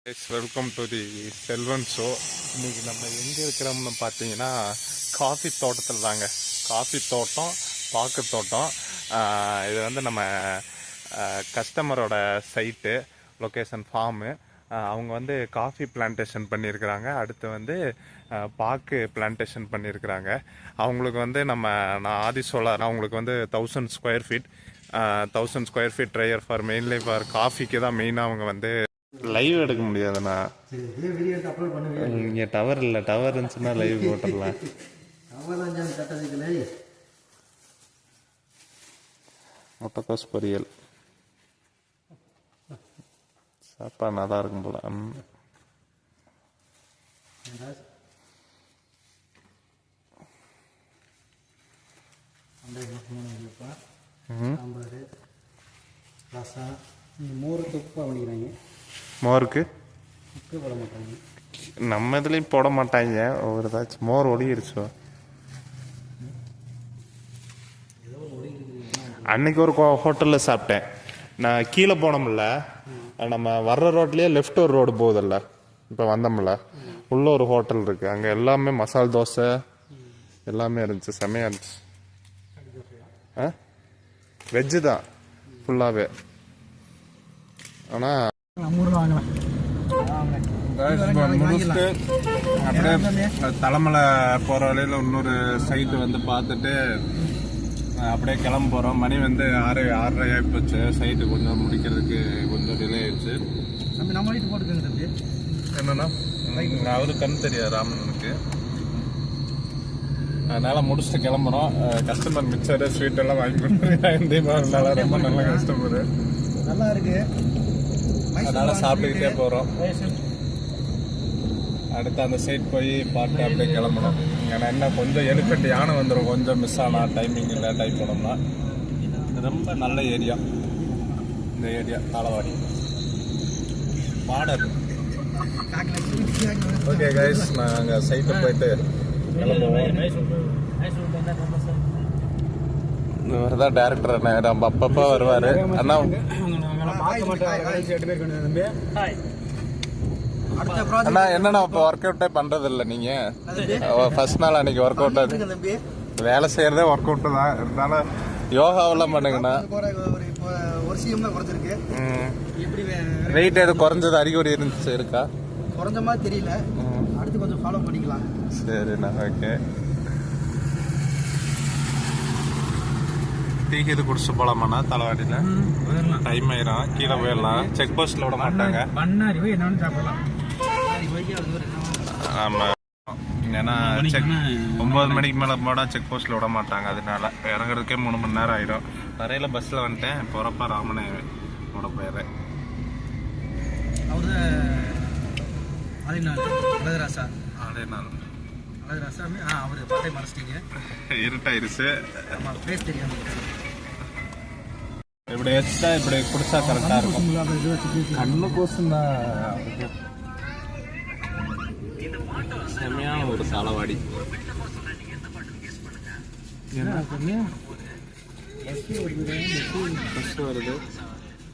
Welcome to the Selvan show. இன்னைக்கு நம்ம எங்கே இருக்கிறோம்னு பார்த்தீங்கன்னா காஃபி தோட்டத்தில் தாங்க. காஃபி தோட்டம், பாக்கு தோட்டம். இது வந்து நம்ம கஸ்டமரோட சைட்டு, லொக்கேஷன் ஃபார்மு. அவங்க வந்து காஃபி பிளான்டேஷன் பண்ணியிருக்கிறாங்க. அடுத்து வந்து பாக்கு பிளான்டேஷன் பண்ணியிருக்கிறாங்க. அவங்களுக்கு வந்து நான் ஆதி சோலார் அவங்களுக்கு வந்து 1000 square feet 1000 square feet dryer for mainly for காஃபிக்கு தான் மெயினாக அவங்க வந்து லைவ் எடுக்க முடியாதுண்ணா. இங்கே டவர் இல்லை, டவர் இருந்துச்சுன்னா லைவ் போட்டுடலாம். முட்டைக்கோஸ் பொரியல் சாப்பாடு நல்லா இருக்கும் போல. மோருக்கு உப்பு பண்ணிக்கிறாங்க. மோருக்கு உப்பு போட மாட்டாங்க. நம்ம இதுலேயும் போட மாட்டாங்க. ஒவ்வொரு ஏதாச்சும் மோர் ஒளியிருச்சோ. அன்னைக்கு ஒரு ஹோட்டலில் சாப்பிட்டேன் நான். கீழே போனோம்ல, நம்ம வர்ற ரோட்லேயே லெஃப்ட் ஒரு ரோடு போகுதில்ல, இப்போ வந்தோம்ல, உள்ள ஒரு ஹோட்டல் இருக்குது. அங்கே எல்லாமே மசால் தோசை எல்லாமே இருந்துச்சு, செம்மையாக இருந்துச்சு. வெஜ்ஜு தான் ஃபுல்லாகவே. ஆனால் முடிச்சுட்டு அப்படியே தலைமலை போகிற வழியில் இன்னொரு சைட்டு வந்து பார்த்துட்டு அப்படியே கிளம்ப போகிறோம். மணி வந்து 6:30 ஆகிப்போச்சு. சைட்டு கொஞ்சம் முடிக்கிறதுக்கு கொஞ்சம் டிலே ஆயிடுச்சு. நம்ம வீட்டு போட்டுக்கோங்க தம்பி. என்னன்னா அவரு கண் தெரியாது ராமனுக்கு. அதனால் முடிச்சுட்டு கிளம்புறோம். கஸ்டமர் மிக்சரு ஸ்வீட் எல்லாம் வாங்கி கொடுத்துருக்காங்க. ரொம்ப நல்ல கஸ்டமரு, நல்லா இருக்கு. அதனால் சாப்பிட்டுக்கிட்டே போகிறோம். அடுத்து அந்த சைட் போய் பார்த்து அப்படியே கிளம்பணும். ஏன்னா என்ன கொஞ்சம் எலிஃபெண்ட் யானை வந்துடும் கொஞ்சம் மிஸ் ஆனால், டைமிங் இல்லை, டைப் பண்ணோம்னா. ரொம்ப நல்ல ஏரியா இந்த area, Thalavadi border. Okay guys, நாங்கள் சைட்டை போயிட்டு கிளம்புவோம். இவர் தான் டேரக்டர் அண்ணா, நம்ம அப்பப்போ வருவார் அண்ணா. அண்ணா என்னண்ணா இப்போ ஒர்க் அவுட்டே பண்றது இல்லை நீங்க? ஃபர்ஸ்ட் நாள் அன்னைக்கு ஒர்க் அவுட் ஆகுது. வேலை செய்யறதே ஒர்க் அவுட் தான். இருந்தாலும் யோகாவெல்லாம் பண்ணுங்கண்ணா. வெயிட் எது குறைஞ்சது அறிகுறி இருந்துச்சு இருக்கா? குறைஞ்ச மாதிரி தெரியல. அடுத்து கொஞ்சம் ஃபாலோ பண்ணிக்கலாம். சரிண்ணா, ஓகே. டீக்கு இது குடிச்சு போலாமாண்ணா தலைவாடியில்? டைம் ஆயிரும், கீழே போயிடலாம். செக் போஸ்ட்ல விட மாட்டாங்க. ஆமாம், ஏன்னா 9 மணிக்கு மேலே போனால் செக் போஸ்ட்ல விட மாட்டாங்க. அதனால இறங்குறதுக்கே 3 மணி நேரம் ஆயிடும். வரையில் பஸ்ஸில் வந்துட்டேன். போகிறப்ப ராமனே விட போயிடுறேன். இருட்டாயிருச்சு. இப்படி வச்சுட்டா இப்படி குடிச்சா கரெக்டா இருக்கும். கண்ணு கோசுன்னா செம்மையான ஒரு சாலவாடி. பஸ் வருது,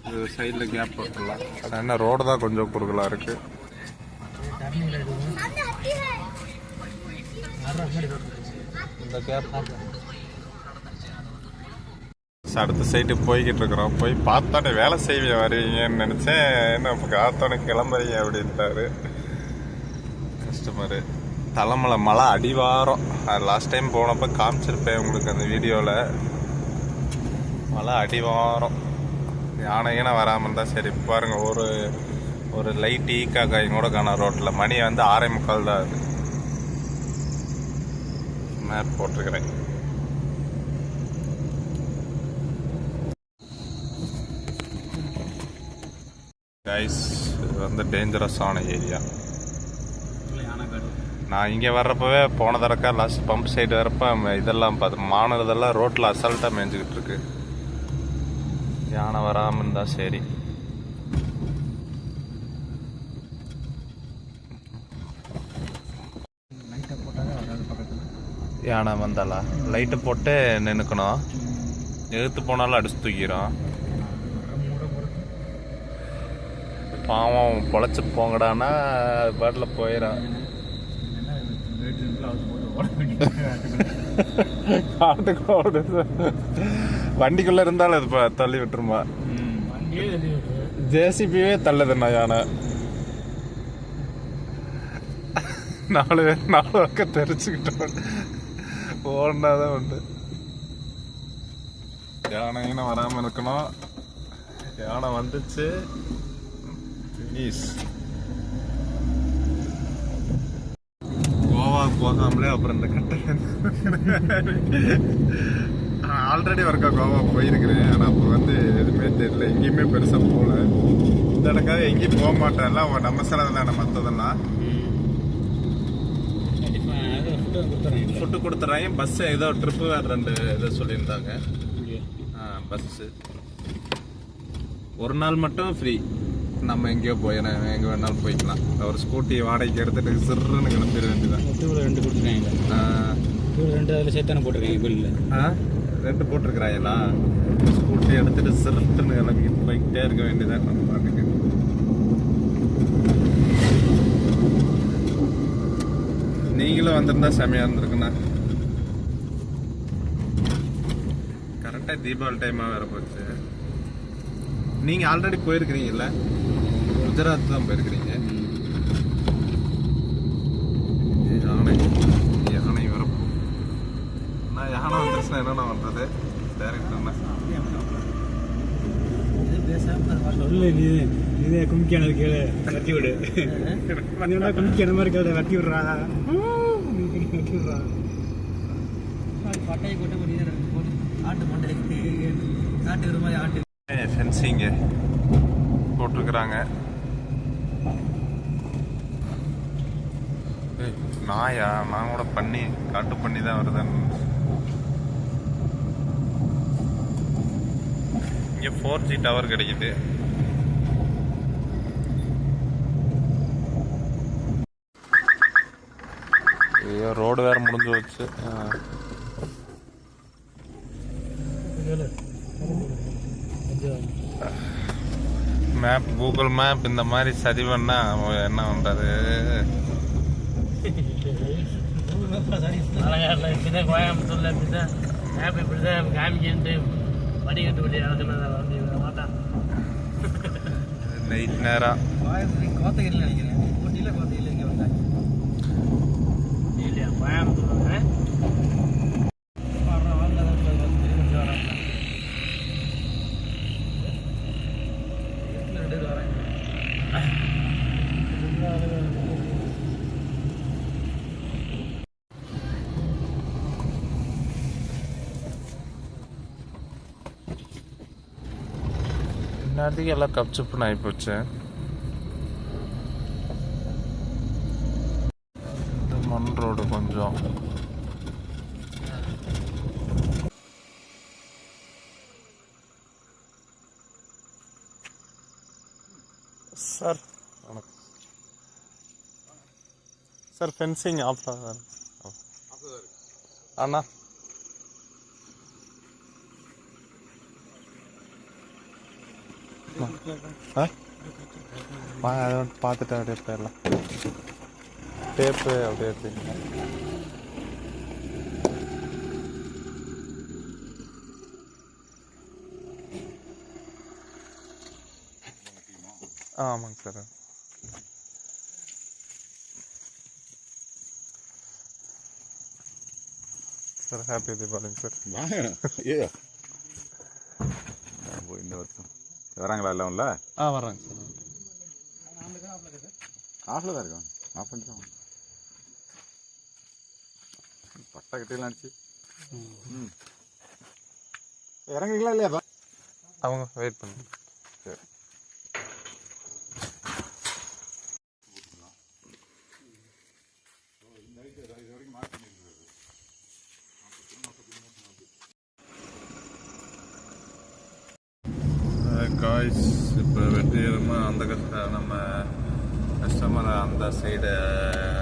இது சைடில் கேப் போட்டுடலாம். அது என்ன ரோடு தான் கொஞ்சம் குறுகலாக இருக்கு. இந்த கேப் அடுத்த சைட்டுக்கு போய்கிட்டு இருக்கிறோம். போய் பார்த்தோன்னே வேலை செய்விய வருவீங்கன்னு நினச்சேன். என்ன இப்போ காத்தோன்னே கிளம்புறீங்க அப்படின்ட்டாரு கஸ்டமரு. தலைமலை மலை அடிவாரம். அது லாஸ்ட் டைம் போனப்போ காமிச்சிருப்பேன் உங்களுக்கு அந்த வீடியோவில். மலை அடிவாரம். யானையான வராமல் இருந்தால் சரி. பாருங்க, ஒரு லைட் ஈக்கா காயும் கூட காண ரோட்டில். மணி வந்து 6:45 தான். அது மேப் போட்டிருக்கிறேன். கைஸ், இது வந்து டேஞ்சரஸான ஏரியா. நான் இங்கே வர்றப்பவே போன தடக்கா லாஸ்ட் பம்ப் சைடு வரப்போ இதெல்லாம் பார்த்து மானதெல்லாம் ரோட்டில் அசால்ட்டாக மேய்ஞ்சிக்கிட்டு இருக்கு. யானை வராமல் இருந்தால் சரி. யானை வந்தாலா லைட்டை போட்டு நின்றுக்கணும். எடுத்து போனாலும் அடிச்சு தூக்கிறோம். பாவம் பொழைச்சி போங்கடான்னா அது பாட்டில் போயிடும். காட்டுக்குள்ள வண்டிக்குள்ள இருந்தாலும் அது தள்ளி விட்டுருமா. ஜேசிபியே தள்ளுதுண்ணா யானை. 4 பேர் 4 பக்கம் தெரிச்சுக்கிட்டோம். ஓடினாதான் உண்டு. யானை வராம இருக்கணும். யானை வந்துச்சு. கோவாவுக்கு போகாமலே அப்புறம் இந்த கட்டை ஆல்ரெடி ஒருக்கா கோவா போயிருக்கிறேன். ஆனால் அப்போ வந்து எதுவுமே தெரியல, எங்கேயுமே பெருசாக போகல. இந்த இடக்காக எங்கேயும் போக மாட்டேன். எல்லாம் நம்ம செலவு தானே மற்றதெல்லாம். ஃபுட்டு கொடுத்துட்றாங்க. பஸ்ஸு ஏதோ ட்ரிப்பு வேறு 2 இதை சொல்லியிருந்தாங்க. பஸ்ஸு ஒரு நாள் மட்டும் ஃப்ரீ. நம்ம எங்கேயோ போயிடலாம், எங்கே வேணாலும் போய்க்கலாம். ஒரு ஸ்கூட்டியை வாடகைக்கு எடுத்துகிட்டு சிறுன்னு கிளம்பிட வேண்டியதான். 2 கொடுத்துருக்காங்க. 2 அதில் சேர்த்தானே போட்டிருக்காங்க பில்லில். 2 போட்டிருக்கிறாங்களா? ஸ்கூட்டி எடுத்துகிட்டு சிறுன்னு கிளம்பிக்கிட்டு போய்கிட்டே இருக்க வேண்டியதான் நம்ம பாட்டுக்கு. நீங்களும் வந்திருந்தா செமையாக இருந்திருக்குண்ணா. கரெக்டாக தீபாவளி டைமாக வேற போச்சு. நீங்கள் ஆல்ரெடி போயிருக்கிறீங்கல்ல? குஜராத் தான் போயிருக்கிறீங்க. யானை வர நான் யானை வந்துருச்சுன்னா என்னென்ன பண்ணுறது? டேரக்டர்ண்ணா சொல்லு. நீதே கும்பிக்கானது கேளு, கட்டி விடு. கும்பிக்கான மாதிரி கேளு, கட்டி விடுறா. பட்டையை கொட்ட முடியாது. ஆட்டு மண்டை காட்டு ஒரு மாதிரி ஆட்டு ஃபென்சிங்கு போட்டிருக்கிறாங்க. நாயா? நான் கூட பண்ணி காட்டு பண்ணி தான் வருதுன்னு. இங்கே 4G டவர் கிடைக்குது. ஐயோ, ரோடு வேற முடிஞ்சு வச்சு. மேப், கூகுள் மேப் இந்த மாதிரி சரி பண்ணா என்ன பண்றது? இப்படிதான் கோயம்புத்தூர்ல இப்படிதான் மேப் இப்படிதான் காமிக்கிட்டு வடிகட்டு வழி இறக்குனதான் மாட்டான். நைட் நேரம் கோத்தகிரியில் நினைக்கிறேன். ஊட்டியில் கோத்தகிரியில் இங்கே வந்தாங்க இல்லையா? கோயம்புத்தூர் இந்நேரத்துக்கு எல்லாம் கப்சுப்புன்னு ஆகிப்போச்சு. இந்த மண் ரோடு கொஞ்சம் சார். வணக்கம் சார். ஃபென்சிங் ஆஃப் தான் அண்ணா. அதை பார்த்துட்டு அப்படியே போயிடலாம். டேப்பு அப்படியே எடுத்துங்க. ஆமாங்க சார். சார் ஹாப்பி தீபாவளிங்க சார். இந்த வருஷம் வராங்களா எல்லாம் இல்லை? வராங்க சார். ஆஃபில் தான் இருக்கோம். ஆஃப் பண்ணிட்டு பட்டா கிட்டலாம் அடிச்சு இறங்குறீங்களா இல்லையாப்பா? அவங்க வெயிட் பண்ணுங்க. சரி. காய்ஸ், இப்போ வெற்றிகரமாக அந்த நம்ம கஸ்டமரை அந்த சைடு,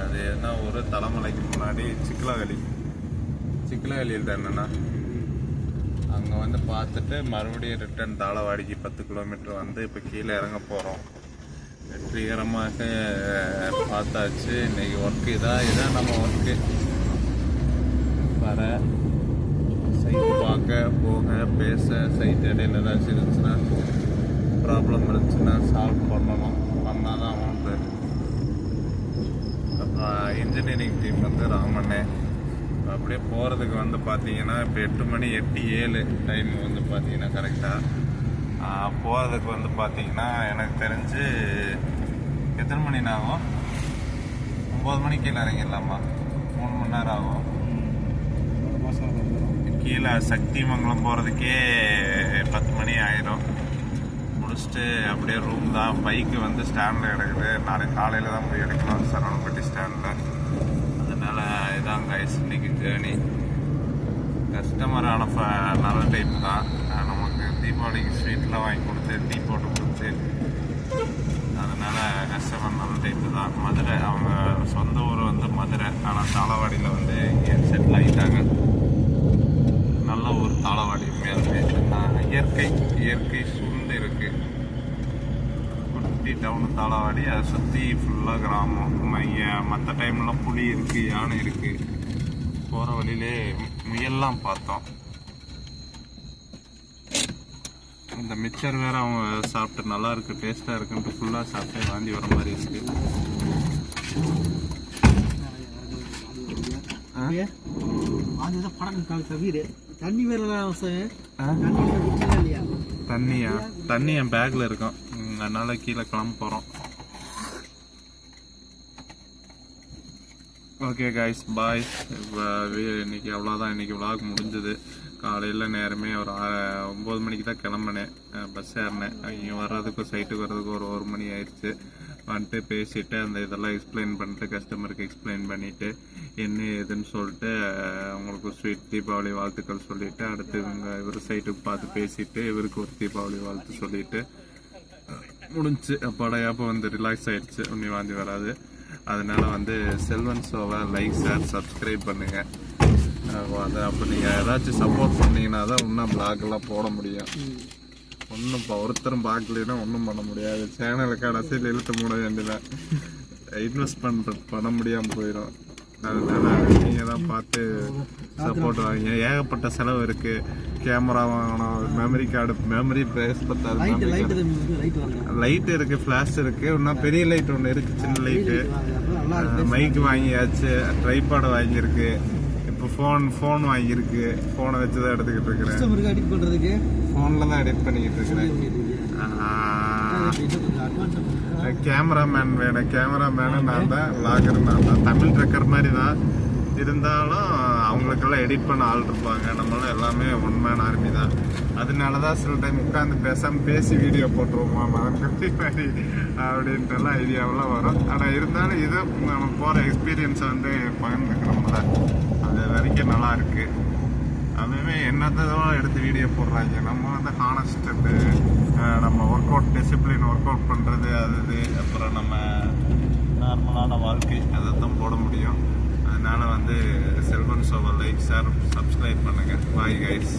அது என்ன ஒரு தலைமலைக்கு முன்னாடி சிக்கலவேலியில் தான் என்னென்னா அங்கே வந்து பார்த்துட்டு மறுபடியும் ரிட்டர்ன் தாளவாடிக்கு 10 கிலோமீட்டர் வந்து இப்போ கீழே இறங்க போகிறோம். வெற்றிகரமாக பார்த்தாச்சு. இன்னைக்கு ஒர்க்கு இதான் நம்ம ஒர்க்கு. வர சைட் பார்க்க போக பேச, சைட் இடையில ஏதாச்சும் இருந்துச்சுன்னா ப்ராப்ளம் இருந்துச்சுன்னா சால்வ் பண்ணணும். பண்ணால் தான் அமௌண்ட்டு. அப்புறம் இன்ஜினியரிங் டீம் வந்து ராமண்ணே அப்படியே போகிறதுக்கு வந்து பார்த்தீங்கன்னா இப்போ 8 மணி 8:07 டைம் வந்து பார்த்தீங்கன்னா கரெக்டாக போகிறதுக்கு வந்து பார்த்தீங்கன்னா எனக்கு தெரிஞ்சு எத்தனை மணின்னு ஆகும்? 9 மணிக்கு கீழே இறங்கிடலாமா? 3 மணி நேரம் ஆகும். கீழே சக்திமங்கலம் போகிறதுக்கே 10 மணி ஆயிரும். முடிச்சுட்டு அப்படியே ரூம் தான். பைக்கு வந்து ஸ்டாண்டில் கிடக்குது. நாளைக்கு காலையில் தான் போய் எடுக்கலாம் சரவணப்பட்டி ஸ்டாண்டில். அதனால் இதான் கைஸ் இன்னைக்கு ஜேர்னி. கஸ்டமரான நல்ல டைப் தான். நமக்கு தீபாவளிக்கு ஸ்வீட்லாம் வாங்கி கொடுத்து டீ போட்டு கொடுத்து, அதனால் கஸ்டமர் நல்ல டைப்பு தான். மதுரை, அவங்க சொந்த ஊர் வந்து மதுரை, ஆனால் தாளவாடியில் வந்து இங்கே செட்டில் ஆகிட்டாங்க. நல்ல ஊர் தாளவாடி. உண்மையாலுமே இயற்கை சூழ்ந்து இருக்குது. குட்டி டவுனு தாளவாடி. அதை சுற்றி ஃபுல்லாக கிராமம். இங்கே மற்ற டைம்லாம் புலி இருக்குது, யானை இருக்குது. போகிற வழியிலே முயல்லாம் பார்த்தோம். இந்த மிச்சர் வேற அவங்க சாப்பிட்டு நல்லா இருக்கு, டேஸ்ட்டாக இருக்குன்ட்டு ஃபுல்லாக சாப்பிட்டு வாந்தி வர மாதிரி இருக்கு. தண்ணி என் பேக்ல இருக்கும், அதனால கீழே கிளம்ப போகிறோம். ஓகே கைஸ், பாய். இன்னைக்கு அவ்வளோதான். இன்னைக்கு விளாக் முடிஞ்சது. காலையில் நேரமே ஒரு 9 மணிக்கு தான் கிளம்பினேன். பஸ் ஏறினேன். இங்கே வர்றதுக்கும் சைட்டுக்கு வர்றதுக்கும் ஒரு 1 மணி ஆயிடுச்சு. வந்துட்டு பேசிட்டு அந்த இதெல்லாம் எக்ஸ்பிளைன் பண்ணிட்டு கஸ்டமருக்கு எக்ஸ்பிளைன் பண்ணிட்டு என்ன ஏதுன்னு சொல்லிட்டு அவங்களுக்கு ஸ்வீட் தீபாவளி வாழ்த்துக்கள் சொல்லிட்டு அடுத்து இவர் சைட்டுக்கு பார்த்து பேசிட்டு இவருக்கு ஒரு தீபாவளி வாழ்த்து சொல்லிட்டு முடிஞ்சு படையாப்போ வந்து ரிலாக்ஸ் ஆயிடுச்சு. ஒன்றும் வாந்தி வராது. அதனால வந்து செல்வன் ஷோவை லைக், ஷேர், சப்ஸ்கிரைப் பண்ணுங்க. அதை அப்போ நீங்கள் ஏதாச்சும் சப்போர்ட் பண்ணீங்கன்னா தான் இன்னும் பிளாக்லாம் போட முடியும். ஒன்றும் இப்போ ஒருத்தரும் பார்க்கலன்னா ஒன்றும் பண்ண முடியாது. சேனலுக்கு கடைசியில் இழுத்து மூட வேண்டியதான். இன்வெஸ்ட்மெண்ட் பண்ண முடியாமல் போயிடும். அதனால நீங்கள் தான் பார்த்து சப்போர்ட் வாங்க. ஏகப்பட்ட செலவு இருக்குது. கேமரா வாங்கணும், மெமரி கார்டு, மெமரி பேஸ் பத்தாது, லைட் இருக்குது, ஃப்ளாஷ் இருக்குது, இன்னும் பெரிய லைட் ஒன்று இருக்குது, சின்ன லைட்டு, மைக் வாங்கியாச்சு, ட்ரைபாடு வாங்கியிருக்கு, இப்போ ஃபோன் வாங்கியிருக்கு. ஃபோனை வச்சு தான் எடுத்துக்கிட்டு இருக்கிறேன். ஃபோனில் தான் எடிட் பண்ணிக்கிட்டு இருக்கிறேன். கேமராமேன் வேணும். கேமராமேனு நான் தான், விளாகர் நான் தான். தமிழ் ட்ரக்கர் மாதிரி தான் இருந்தாலும் அவங்களுக்கெல்லாம் எடிட் பண்ண ஆள் இருப்பாங்க. நம்மளும் எல்லாமே ஒன் மேன் ஆர்மி தான். அதனால தான் சில டைம் உட்காந்து பேசி வீடியோ போட்டுருவோமா மாதிரி அப்படின்ட்டுலாம் ஐடியாவெல்லாம் வரும். ஆனால் இருந்தாலும் இது நம்ம போகிற எக்ஸ்பீரியன்ஸை வந்து பகிர்ந்துக்கிறோம்ல, அது வரைக்கும் நல்லா இருக்கு. அதுவே என்னதான் எடுத்து வீடியோ போடுறாங்க. நம்ம வந்து ஹானஸ்ட்டு நம்ம work out, discipline work out பண்ணுறது, அது அப்புறம் நம்ம நார்மலான வாழ்க்கை, அதை தான் போட முடியும். அதனால வந்து செல்வன் ஷோவை லைக், ஷேர், சப்ஸ்கிரைப் பண்ணுங்கள். Bye guys.